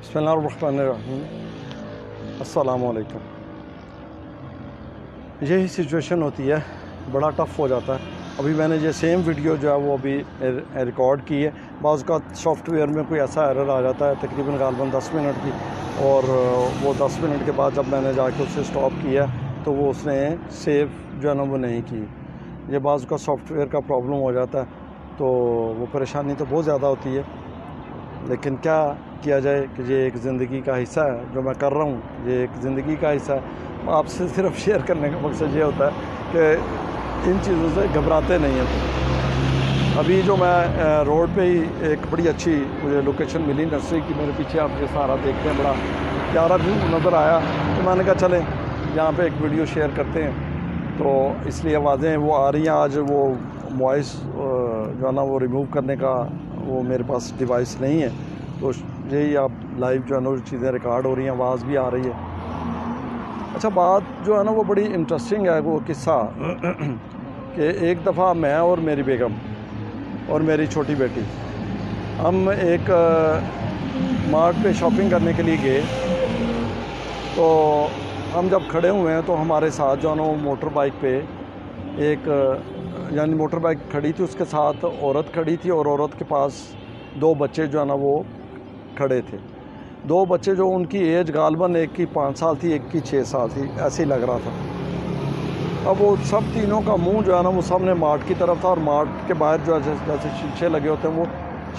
बिस्मिल्लाहिर्रहमानिर्रहीम। अस्सलाम वालेकुम। यही सिचुएशन होती है, बड़ा टफ़ हो जाता है। अभी मैंने ये सेम वीडियो जो है वो अभी रिकॉर्ड की है। बाज़ का सॉफ्टवेयर में कोई ऐसा एरर आ जाता है तकरीबन गालबन 10 मिनट की, और वो 10 मिनट के बाद जब मैंने जाके उसे स्टॉप किया तो वो उसने सेव जो है ना वो नहीं की। ये बाज़ का सॉफ्टवेयर का प्रॉब्लम हो जाता है, तो वो परेशानी तो बहुत ज़्यादा होती है, लेकिन क्या किया जाए कि ये एक ज़िंदगी का हिस्सा है। जो मैं कर रहा हूँ ये एक ज़िंदगी का हिस्सा है। आपसे सिर्फ शेयर करने का मकसद ये होता है कि इन चीज़ों से घबराते नहीं हैं। अभी जो मैं रोड पे ही एक बड़ी अच्छी मुझे लोकेशन मिली नर्सरी की, मेरे पीछे आप ये सारा देखते हैं, बड़ा प्यारा व्यू नज़र आया, तो मैंने कहा चलें यहाँ पे एक वीडियो शेयर करते हैं। तो इसलिए आवाज़ें वो आ रही हैं। आज वो वॉइस जो है ना वो रिमूव करने का वो मेरे पास डिवाइस नहीं है, तो यही आप लाइव जो है ना चीज़ें रिकॉर्ड हो रही हैं, आवाज़ भी आ रही है। अच्छा, बात जो है ना वो बड़ी इंटरेस्टिंग है। वो किस्सा कि एक दफ़ा मैं और मेरी बेगम और मेरी छोटी बेटी हम एक मार्ट पे शॉपिंग करने के लिए गए। तो हम जब खड़े हुए हैं तो हमारे साथ जो है ना वो मोटर बाइक पे एक यानी मोटर बाइक खड़ी थी, उसके साथ औरत खड़ी थी, और औरत के पास दो बच्चे जो है ना वो खड़े थे। दो बच्चे जो उनकी एज गालबन एक की 5 साल थी, एक की 6 साल थी, ऐसे ही लग रहा था। अब वो सब तीनों का मुंह जो है ना वो सामने मार्ट की तरफ था, और मार्ट के बाहर जो है जैसे शीशे लगे होते हैं वो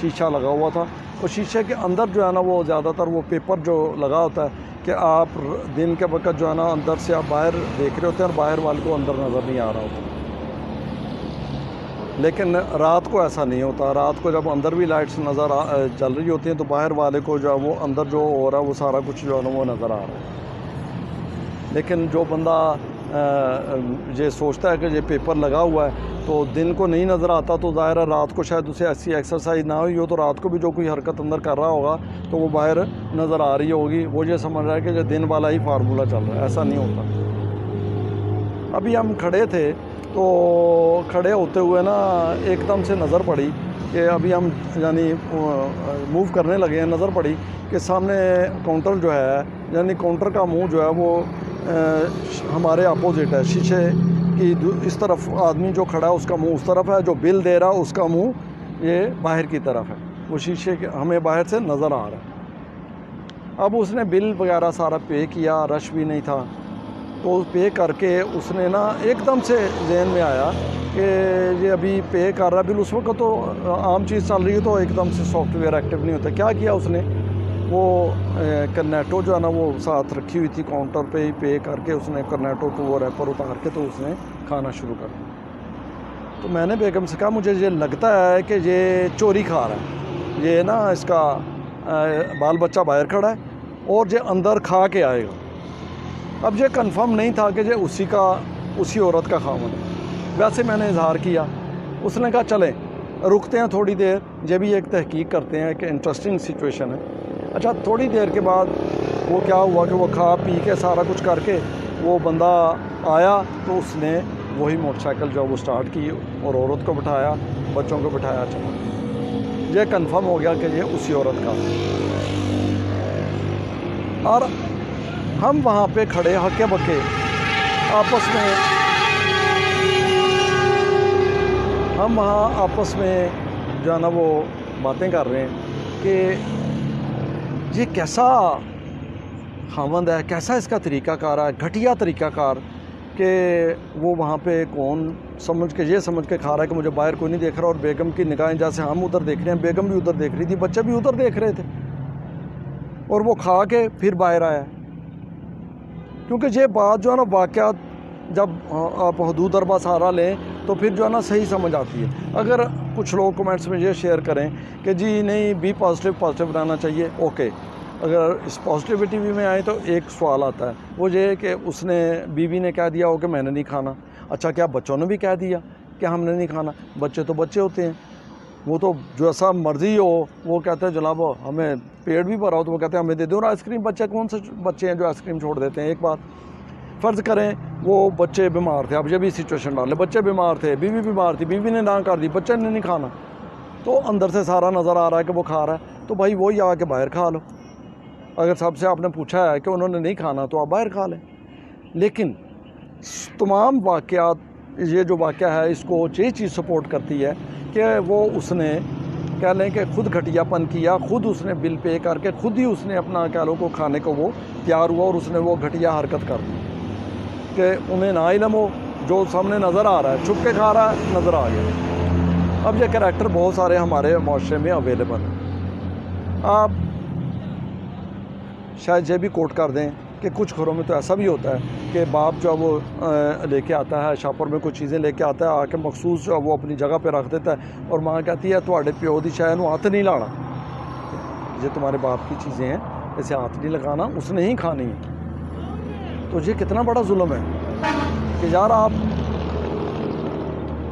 शीशा लगा हुआ था। और शीशे के अंदर जो है ना वो ज़्यादातर वो पेपर जो लगा होता है कि आप दिन के वक्त जो है ना अंदर से आप बाहर देख रहे होते हैं और बाहर वाले को अंदर नज़र नहीं आ रहा होता। लेकिन रात को ऐसा नहीं होता। रात को जब अंदर भी लाइट्स चल रही होती हैं तो बाहर वाले को जो है वो अंदर जो हो रहा है वो सारा कुछ जो है ना वो नज़र आ रहा है। लेकिन जो बंदा ये सोचता है कि ये पेपर लगा हुआ है तो दिन को नहीं नज़र आता, तो ज़ाहिर है रात को शायद उसे ऐसी एक्सरसाइज ना हुई हो, तो रात को भी जो कोई हरकत अंदर कर रहा होगा तो वो बाहर नज़र आ रही होगी। वो ये समझ रहा है कि ये दिन वाला ही फार्मूला चल रहा है। ऐसा नहीं होता। अभी हम खड़े थे, तो खड़े होते हुए ना एकदम से नज़र पड़ी कि अभी हम यानी मूव करने लगे हैं, नज़र पड़ी कि सामने काउंटर जो है, यानी काउंटर का मुंह जो है वो हमारे अपोजिट है। शीशे की इस तरफ आदमी जो खड़ा है उसका मुंह उस तरफ है, जो बिल दे रहा है उसका मुंह ये बाहर की तरफ है। वो शीशे के हमें बाहर से नज़र आ रहा है। अब उसने बिल वगैरह सारा पे किया, रश भी नहीं था, तो पे करके उसने ना एकदम से ज़हन में आया कि ये अभी पे कर रहा है बिल। उस वक्त तो आम चीज़ चल रही है तो एकदम से सॉफ्टवेयर एक्टिव नहीं होता। क्या किया उसने, वो कर्नेटो जो है ना वो साथ रखी हुई थी काउंटर पे ही, पे करके उसने कर्नेटो को वो रैपर उतार के तो उसने खाना शुरू कर दिया। तो मैंने बेगम से कहा मुझे ये लगता है कि ये चोरी खा रहा है, ये ना इसका बाल बच्चा बाहर खड़ा है और ये अंदर खा के आएगा। अब ये कंफर्म नहीं था कि ये उसी औरत का खामन है। वैसे मैंने इजहार किया। उसने कहा चलें रुकते हैं थोड़ी देर, ये भी एक तहकीक करते हैं कि इंटरेस्टिंग सिचुएशन है। अच्छा, थोड़ी देर के बाद वो क्या हुआ कि वो खा पी के सारा कुछ करके वो बंदा आया, तो उसने वही मोटरसाइकिल जो वो स्टार्ट की और औरत को बिठाया, बच्चों को बिठाया, चला। ये कंफर्म हो गया कि ये उसी औरत का। और हम वहाँ पे खड़े हक्के बक्के आपस में जो है ना वो बातें कर रहे हैं कि ये कैसा खावंद है, कैसा इसका तरीक़ाकार है, घटिया तरीक़ाकार कि वो वहाँ पे कौन समझ के खा रहा है कि मुझे बाहर कोई नहीं देख रहा, और बेगम की निगाहें जैसे हम उधर देख रहे हैं, बेगम भी उधर देख रही थी, बच्चे भी उधर देख रहे थे, और वो खा के फिर बाहर आया। क्योंकि ये बात जो है ना वाक़यात जब आप हदूद अरबा सहारा लें तो फिर जो है ना सही समझ आती है। अगर कुछ लोग कमेंट्स में ये शेयर करें कि जी नहीं बी पॉजिटिव रहना चाहिए, ओके, अगर इस पॉजिटिविटी में आए तो एक सवाल आता है, वो ये कि उसने बीवी ने कह दिया हो कि मैंने नहीं खाना। अच्छा, क्या बच्चों ने भी कह दिया कि हमने नहीं खाना? बच्चे तो बच्चे होते हैं, वो तो जैसा मर्ज़ी हो वो कहते हैं जनाब हमें पेट भी भरा हो तो वो कहते हैं हमें दे दो ना आइसक्रीम। बच्चे कौन से बच्चे हैं जो आइसक्रीम छोड़ देते हैं? एक बात फ़र्ज़ करें वो बच्चे बीमार थे, अब ये भी सिचुएशन डालें, बच्चे बीमार थे, बीवी बीमार थी, बीवी ने ना कर दी, बच्चे ने नहीं खाना, तो अंदर से सारा नज़र आ रहा है कि वो खा रहा है, तो भाई वही आके बाहर खा लो। اگر سب سے آپ نے پوچھا ہے کہ انہوں نے نہیں کھانا تو آپ باہر کھا لیں. لیکن تمام واقعات، یہ جو واقعہ ہے اس کو یہ چیز سپورٹ کرتی ہے کہ وہ اس نے کہہ لیں کہ خود گھٹیا پن کیا، خود اس نے بل پے کر کے خود ہی اس نے اپنا کہہ لو کو کھانے کو وہ تیار ہوا اور اس نے وہ گھٹیا حرکت کر دی کہ انہیں نہ علم ہو، جو سامنے نظر آ رہا ہے چھپ کے کھا رہا ہے، نظر آ گیا. اب یہ کریکٹر بہت سارے ہمارے معاشرے میں اویلیبل ہیں. آپ شاید یہ بھی کوٹ کر دیں کہ کچھ گھروں میں تو ایسا بھی ہوتا ہے کہ باپ جو ہے وہ لے کے آتا ہے شاپر میں کچھ چیزیں لے کے آتا ہے، آ کے مخصوص جو ہے وہ اپنی جگہ پہ رکھ دیتا ہے اور ماں کہتی ہے تواڈے پیو دی شاید ہاتھ نہیں لانا، یہ تمہارے باپ کی چیزیں ہیں، اسے ہاتھ نہیں لگانا، اس نے ہی کھانی ہے. تو یہ کتنا بڑا ظلم ہے کہ یار آپ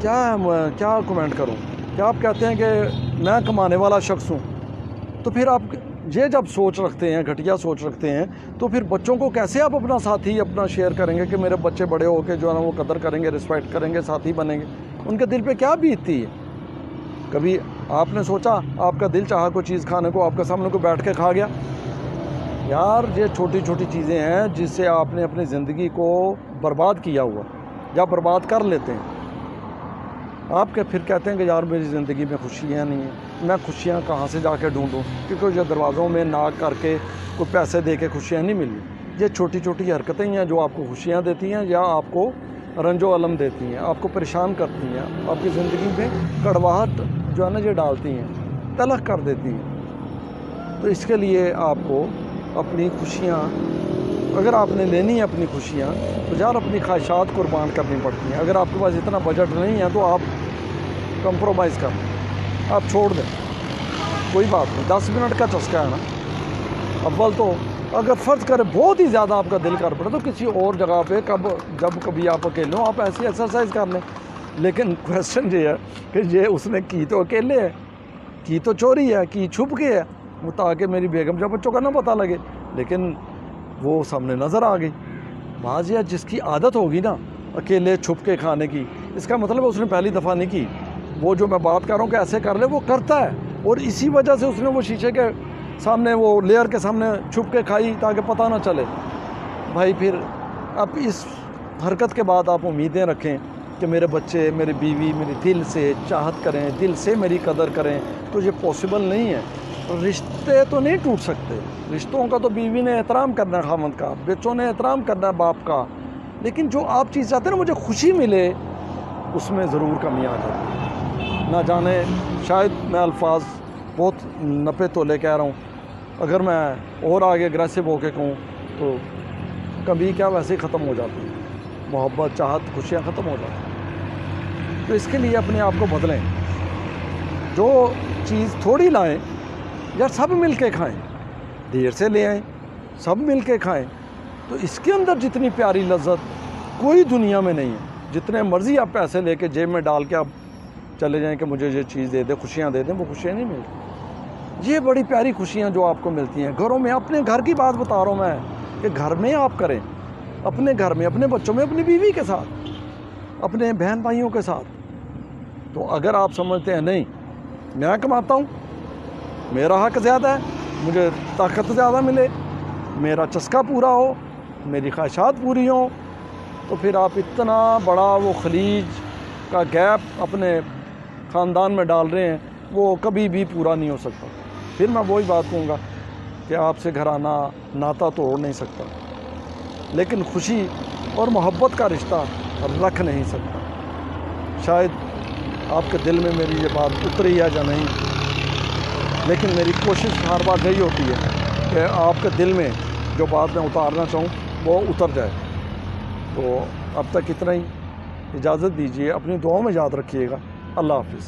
کیا کمنٹ کروں. کیا آپ کہتے ہیں کہ میں کمانے والا شخص ہوں، تو پھر آپ یہ جب سوچ رکھتے ہیں، گھٹیا سوچ رکھتے ہیں، تو پھر بچوں کو کیسے آپ اپنا ساتھی اپنا شیئر کریں گے کہ میرے بچے بڑے ہو کے جو ہے نا وہ قدر کریں گے، رسپیکٹ کریں گے، ساتھی بنیں گے. ان کے دل پہ کیا بیتتی ہے؟ کبھی آپ نے سوچا آپ کا دل چاہا کوئی چیز کھانے کو، آپ کے سامنے کو بیٹھ کے کھا گیا؟ یار یہ چھوٹی چھوٹی چیزیں ہیں جس سے آپ نے اپنی زندگی کو برباد کیا ہوا یا برباد کر لیتے ہیں. آپ کے پھر کہتے ہیں کہ یار میری زندگی میں خوشیاں نہیں ہیں، میں خوشیاں کہاں سے جا کے ڈھونڈوں، کیونکہ یہ دروازوں میں ناک کر کے کوئی پیسے دے کے خوشیاں نہیں ملی. یہ چھوٹی چھوٹی حرکتیں ہیں جو آپ کو خوشیاں دیتی ہیں یا آپ کو رنج و علم دیتی ہیں، آپ کو پریشان کرتی ہیں، آپ کی زندگی میں کڑواہٹ جو ہے نا یہ ڈالتی ہیں، تلخ کر دیتی ہیں. تو اس کے لیے آپ کو اپنی خوشیاں، اگر آپ نے لینی ہے اپنی خوشیاں، تو یار اپنی خواہشات قربان کرنی پڑتی ہیں. اگر آپ کے پاس اتنا بجٹ نہیں ہے تو آپ کمپرومائز کر دیں، آپ چھوڑ دیں، کوئی بات نہیں. 10 منٹ کا چسکا ہے نا. اول تو اگر فرض کرے بہت ہی زیادہ آپ کا دل کر پڑے تو کسی اور جگہ پہ جب کبھی آپ اکیلے ہوں آپ ایسی ایکسرسائز کر لیں. لیکن کویسچن یہ ہے کہ یہ اس نے کی تو اکیلے ہے، کی تو چوری ہے، کی چھپ کے ہے، وہ تاکہ میری بیگم جب بچوں کا نہ پتہ لگے، لیکن وہ سامنے نظر آ گئی. بعض یہ جس کی عادت ہوگی نا اکیلے چھپ کے کھانے کی، اس کا مطلب اس نے پہلی دفعہ نہیں کی. وہ جو میں بات کر رہا ہوں کہ ایسے کر لے وہ کرتا ہے، اور اسی وجہ سے اس نے وہ شیشے کے سامنے وہ لیئر کے سامنے چھپ کے کھائی تاکہ پتہ نہ چلے. بھائی پھر اب اس حرکت کے بعد آپ امیدیں رکھیں کہ میرے بچے میری بیوی میری دل سے چاہت کریں، دل سے میری قدر کریں، تو یہ پاسبل نہیں ہے. رشتے تو نہیں ٹوٹ سکتے، رشتوں کا تو بیوی نے احترام کرنا ہے خاوند کا، بچوں نے احترام کرنا ہے باپ کا، لیکن جو آپ چیز چاہتے ہیں نا مجھے خوشی ملے، اس میں ضرور کمی آ جاتی ہے. نہ جانے شاید میں الفاظ بہت نپے تولے کہہ رہا ہوں، اگر میں اور آگے اگریسو ہو کے کہوں تو کبھی کیا ویسے ہی ختم ہو جاتی ہے، محبت چاہت خوشیاں ختم ہو جاتی ہیں. تو اس کے لیے اپنے آپ کو بدلیں. جو چیز تھوڑی لائیں یار سب مل کے کھائیں، دیر سے لے آئیں، سب مل کے کھائیں. تو اس کے اندر جتنی پیاری لذت کوئی دنیا میں نہیں ہے. جتنے مرضی آپ پیسے لے کے جیب میں ڈال کے آپ چلے جائیں کہ مجھے یہ چیز دے دیں، خوشیاں دے دیں، وہ خوشیاں نہیں ملتی. یہ بڑی پیاری خوشیاں جو آپ کو ملتی ہیں گھروں میں. اپنے گھر کی بات بتا رہا ہوں میں کہ گھر میں آپ کریں، اپنے گھر میں، اپنے بچوں میں، اپنی بیوی کے ساتھ، اپنے بہن بھائیوں کے ساتھ. تو اگر آپ سمجھتے ہیں نہیں میں کماتا ہوں، میرا حق زیادہ ہے، مجھے طاقت زیادہ ملے، میرا چسکا پورا ہو، میری خواہشات پوری ہوں، تو پھر آپ اتنا بڑا وہ خلیج کا گیپ اپنے خاندان میں ڈال رہے ہیں، وہ کبھی بھی پورا نہیں ہو سکتا. پھر میں وہی بات کہوں گا کہ آپ سے گھرانہ ناتا توڑ نہیں سکتا، لیکن خوشی اور محبت کا رشتہ رکھ نہیں سکتا. شاید آپ کے دل میں میری یہ بات اتری ہے یا نہیں، لیکن میری کوشش ہر بار یہی ہوتی ہے کہ آپ کے دل میں جو بات میں اتارنا چاہوں وہ اتر جائے. تو اب تک اتنا ہی، اجازت دیجیے، اپنی دعاؤں میں یاد رکھیے گا. اللہ حافظ.